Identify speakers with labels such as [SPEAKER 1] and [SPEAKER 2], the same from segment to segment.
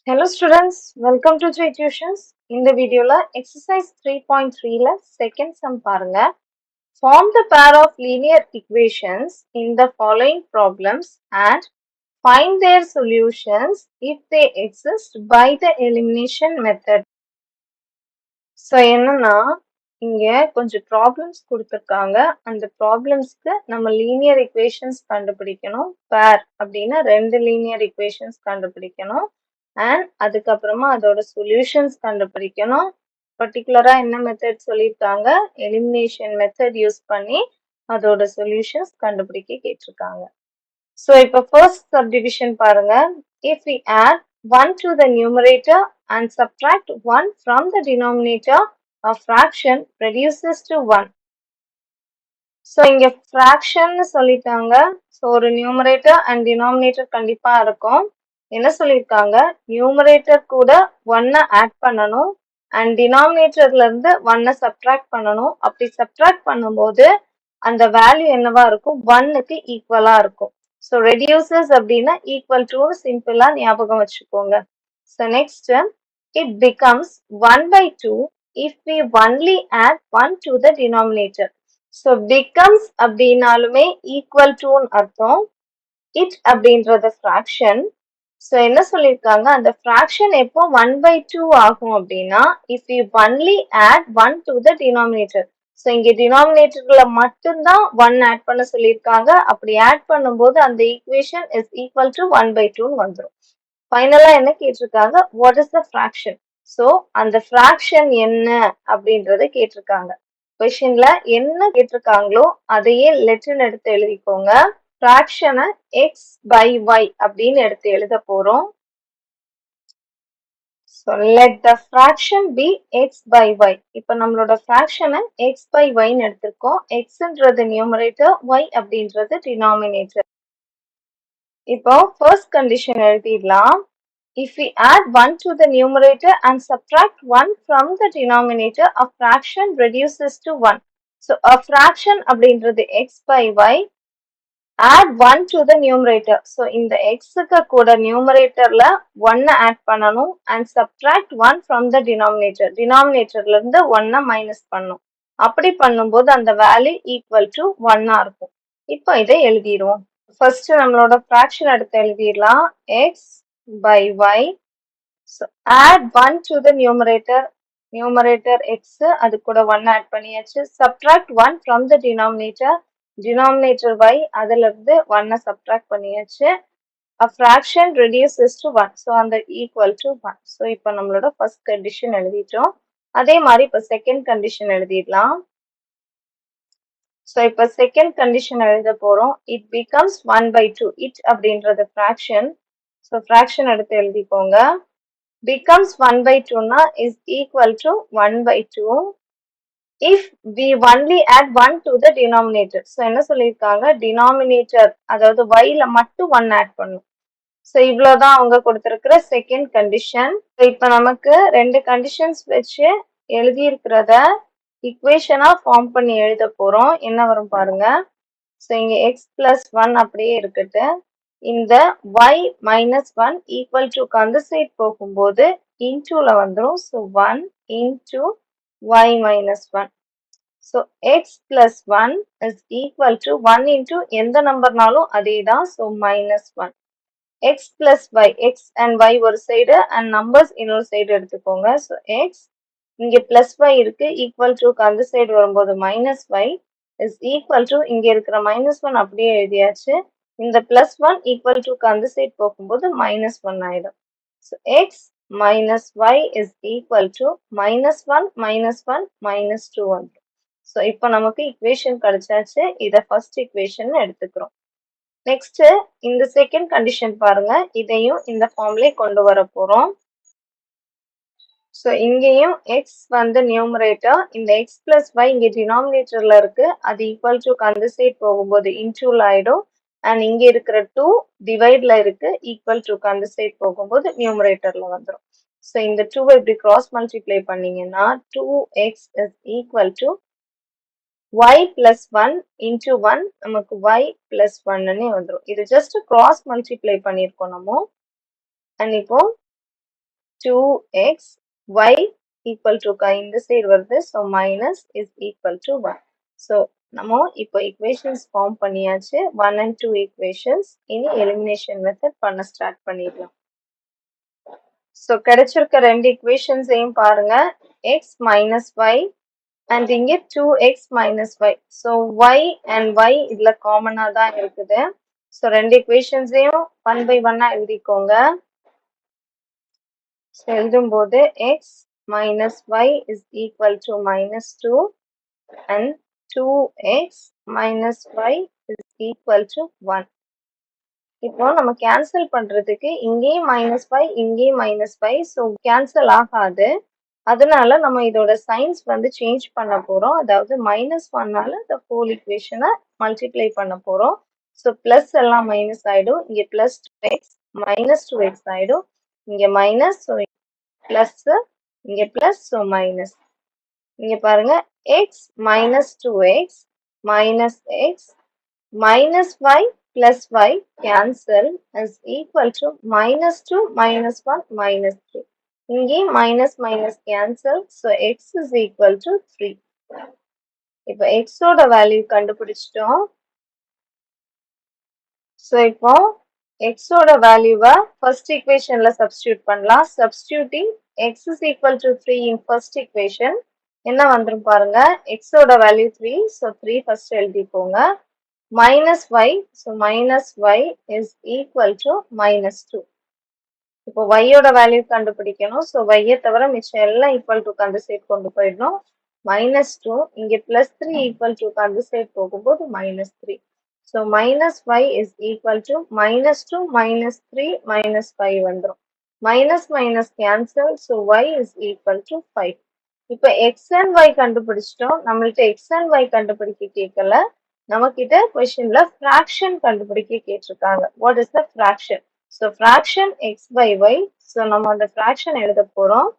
[SPEAKER 1] Hello students, welcome to J Tuitions. இந்த வீடியோல exercise 3.3ல second sum பாருங்க. Form the pair of linear equations in the following problems and find their solutions if they exist by the elimination method. So என்னன்னா இங்க கொஞ்சம் problems கொடுத்துருக்காங்க. அந்த ப்ராப்ளம்ஸ்க்கு நம்ம linear equations கண்டுபிடிக்கணும். பேர் அப்படின்னா ரெண்டு லீனியர் equations கண்டுபிடிக்கணும். அண்ட் அதுக்கப்புறமா அதோட சொல்யூஷன்ஸ் கண்டுபிடிக்கணும். பர்டிகுலரா என்ன மெத்தட் சொல்லியிருக்காங்க, எலிமினேஷன் மெத்தட் யூஸ் பண்ணி அதோட சொல்யூஷன்ஸ் கண்டுபிடிக்க கேட்டிருக்காங்க. ஸோ இப்போ ஃபர்ஸ்ட் சப்டிவிஷன் பாருங்க. If we add 1 to the numerator and subtract 1 from the denominator, a fraction reduces to 1. So இங்க ஃப்ராக்ஷன்னு சொல்லிட்டாங்க. ஸோ ஒரு நியூமரேட்டர் அண்ட் டினாமினேட்டர் கண்டிப்பா இருக்கும். என்ன சொல்லியிருக்காங்க, நியூமரேட்டர் கூட 1 ஆட் பண்ணணும் அண்ட் டினாமினேட்டர்ல இருந்து 1 சப்ட்ராக்ட் பண்ணணும். அப்படி சப்ட்ராக்ட் பண்ணும்போது அந்த வேல்யூ என்னவா இருக்கும், 1க்கு ஈக்குவலா இருக்கும். ஸோ ரெடியூசஸ் அப்படின்னா ஈக்குவல் டு சிம்பிளா ஞாபகம் வச்சுக்கோங்க. So next it becomes 1/2 if we only add 1 to the denominator. So becomes அப்படின்னாலுமே ஈக்குவல் டுன்னு அர்த்தம். இட் அப்படின்றது ஃப்ராக்ஷன். ஸோ என்ன சொல்லியிருக்காங்க, அந்த ஃப்ராக்ஷன் எப்போ 1/2 ஆகும் அப்படின்னா if you only add 1 to the denominator. So இங்க டினாமினேட்டர்ல மட்டும்தான் 1 ஆட் பண்ண சொல்லியிருக்காங்க. அப்படி ஆட் பண்ணும்போது அந்த ஈக்குவேஷன் இஸ் ஈக்குவல் டு 1/2ன்னு வந்துடும். ஃபைனலா என்ன கேட்டிருக்காங்க, what is the fraction. So அந்த ஃப்ராக்ஷன் என்ன அப்படின்றத கேட்டிருக்காங்க. கொஸ்டின்ல என்ன கேட்டிருக்காங்களோ அதையே லெட்டர்னு எடுத்து எழுதிக்கோங்க. ஃப்ராக்ஷனை x by y அப்படின்னு எடுத்து எழுத போறோம். So let the fraction be x by y. இப்போ நம்மளோட ஃப்ராக்ஷனை x by y ன்னு எடுத்திருக்கோம். xன்றது நியூமரேட்டர், y அப்படின்றது டினாமினேட்டர். இப்போ ஃபர்ஸ்ட் கண்டிஷன் எழுதிடலாம். If we add 1 to the numerator and subtract 1 from the denominator, a fraction reduces to 1. So a fraction அப்படின்றது x by y. add 1 to the numerator. So இந்த xக்கு கூட நியூமரேட்டர்ல 1 add பண்ணணும் and subtract 1 from the denominator. டினாமினேட்டர்ல இருந்து 1 minus பண்ணணும். அப்படி பண்ணும்போது அந்த value equal to 1 இருக்கும். இப்போ இதை எழுதிடுவோம். ஃபர்ஸ்ட் நம்மளோட ஃப்ராக்ஷன் எடுத்து எழுதிடலாம். x by y. So add 1 to the numerator. Numerator x, அது கூட 1 ஆட் பண்ணியாச்சு. Subtract 1 from the denominator. Denominator y, அதுல இருந்து 1 subtract பண்ணியாச்சு. A fraction reduces to 1. So அந்த equal to 1. So இப்போ நம்மளோட first condition எழுதிட்டோம். அதே மாதிரி இப்போ second condition எழுதிடலாம். So இப்போ second condition எழுத போறோம். It becomes 1/2. It அப்படின்றது fraction. So fraction எடுத்து எழுதிக்கோங்க. becomes 1/2னா is equal to 1/2 if we only add 1 to the denominator. So என்ன சொல்லியிருக்காங்க, denominator அதாவது yல மட்டும் 1 ஆட் பண்ணும். ஸோ இவ்வளோதான் அவங்க கொடுத்துருக்கிற செகண்ட் கண்டிஷன். இப்போ நமக்கு ரெண்டு கண்டிஷன்ஸ் வச்சு எழுதியிருக்கிறத இக்குவேஷனா ஃபார்ம் பண்ணி எழுத போறோம். என்ன வரும் பாருங்க. ஸோ இங்க எக்ஸ் பிளஸ் 1 அப்படியே இருக்கட்டு. இந்த y minus 1 equal to அந்த சைட் போகும்போது இன்டூல வந்துடும். So 1 into y minus 1. So x plus 1 is equal to 1 into எந்த நம்பர்னாலும் அதே தான். So minus 1. x plus y, x and y ஒரு சைடு and numbers இன்னொரு சைடு எடுத்துக்கோங்க. ஸோ x இங்க plus y இருக்கு, equal to அந்த சைடு வரும்போது minus y is equal to இங்க இருக்கிற minus 1 அப்படியே எழுதியாச்சு. இந்த plus 1 equal to அந்த சைடு போகும்போது minus 1 ஆயிடும். So x minus y is equal to minus 1 minus 1 minus 2 வந்துடும். ஸோ இப்போ நமக்கு equation கிடைச்சாச்சு. இதை first equation எடுத்துக்கிறோம். நெக்ஸ்ட் இந்த செகண்ட் கண்டிஷன் பாருங்க. இதையும் இந்த ஃபார்ம்லயே கொண்டு வர போறோம். ஸோ இங்கேயும் எக்ஸ் வந்து நியூமரேட்டர், இந்த எக்ஸ் பிளஸ் ஒய் இங்க டினாமினேட்டர்ல இருக்கு, அது ஈக்குவல் டு அந்த சைட் போகும்போது இன்டூல ஆயிடும். அண்ட் இங்க இருக்கிற 2 டிவைட்ல இருக்கு, ஈக்குவல் டு அந்த சைட் போகும்போது நியூமரேட்டர்ல வந்துடும். ஸோ இந்த 2 இப்படி கிராஸ் மல்டிப்ளை பண்ணீங்கன்னா 2x is equal to y plus 1 into 1 நமக்கு y plus 1 வந்துடும். இது ஜஸ்ட் கிராஸ் மல்டிப்ளை பண்ணியிருக்கோம் நம்ம. அண்ட் இப்போ 2x y equal to இந்த சைடு வருது. So minus is equal to 1. So நம்ம இப்போ ஈக்குவேஷன்ஸ் ஃபார்ம் பண்ணியாச்சு. 1 and 2 ஈக்குவேஷன்ஸ். இனி எலிமினேஷன் மெத்தட் பண்ண ஸ்டார்ட் பண்ணிடலாம். ஸோ கிடைச்சிருக்க ரெண்டு ஈக்குவேஷன்ஸையும் பாருங்க. x minus y and இங்கே 2x minus y. So y and y இதுல காமனா தான் இருக்குது. ஸோ ரெண்டு ஈக்குவேஷன்ஸையும் 1 by 1 எழுதிக்கோங்க. ஸோ எழுதும்போது x minus y is equal to minus 2 and 2x minus y is equal to 1. இப்போ நம்ம கேன்சல் பண்றதுக்கு இங்கேயும் மைனஸ் 5 இங்கேயும் மைனஸ் 5. ஸோ கேன்சல் ஆகாது. அதனால நம்ம இதோட சைன்ஸ் வந்து சேஞ்ச் பண்ண போறோம். அதாவது மைனஸ் 1னால இந்த ஹோல் ஈக்குவேஷனை மல்டிப்ளை பண்ண போறோம். ஸோ பிளஸ் எல்லாம் மைனஸ் ஆயிடும். இங்க பிளஸ் 2x மைனஸ் 2x ஆயிடும். இங்க மைனஸ், ஸோ பிளஸ், இங்க பிளஸ், ஸோ மைனஸ். இங்க பாருங்க x minus 2x minus x minus y plus y cancel is equal to minus 2 minus 1 minus 3. இங்கே minus minus cancel, so x is equal to 3. இப்போ x ஓட value கண்டுபிடிச்சிட்டோம். So இப்போ x ஓட வேல்யூவை first ஈக்குவேஷன்ல substitute பண்ணலாம். Substituting x is equal to 3 in first equation என்ன வந்துரும் பாருங்க. x ஓட வேல்யூ 3, ஸோ 3 ஃபர்ஸ்ட் எழுதிக்கோங்க. Minus y, so minus y is equal to minus 2. இப்போ y ஓட வேல்யூ கண்டுபிடிக்கணும். ஸோ y தவிர மிச்சம் எல்லாம் ஈக்குவல் டு அந்த சைட் கொண்டு போயிடணும். மைனஸ் 2, இங்கே பிளஸ் 3 ஈக்குவல் டு அந்த சைட் போகும்போது minus 3. So minus y is equal to minus 2 minus 3 minus 5 வந்துடும். Minus minus cancel, so y is equal to 5. இப்போ எக்ஸ் அண்ட் ஒய் கண்டுபிடிச்சிட்டோம். நம்மள்ட்ட எக்ஸ் அண்ட் ஒய் கண்டுபிடிக்க கேட்கல. நம்ம கிட்ட கொஸ்டின்ல ஃபிராக்ஷன் கண்டுபிடிக்க கேட்டிருக்காங்க. What is the fraction? So fraction x by y. So நம்ம அந்த ஃபிராக்ஷன் எழுத போறோம்.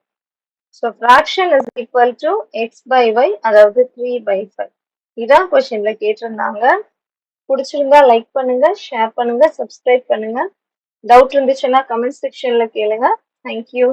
[SPEAKER 1] So fraction is equal to x by y, அதாவது 3/5. இதான் கொஸ்டின்ல கேட்டிருந்தாங்க. பிடிச்சிருந்தா லைக் பண்ணுங்க, ஷேர் பண்ணுங்க, சப்ஸ்கிரைப் பண்ணுங்க. டவுட் இருந்துச்சுன்னா கமெண்ட் செக்ஷன்ல கேளுங்க. தேங்க்யூ.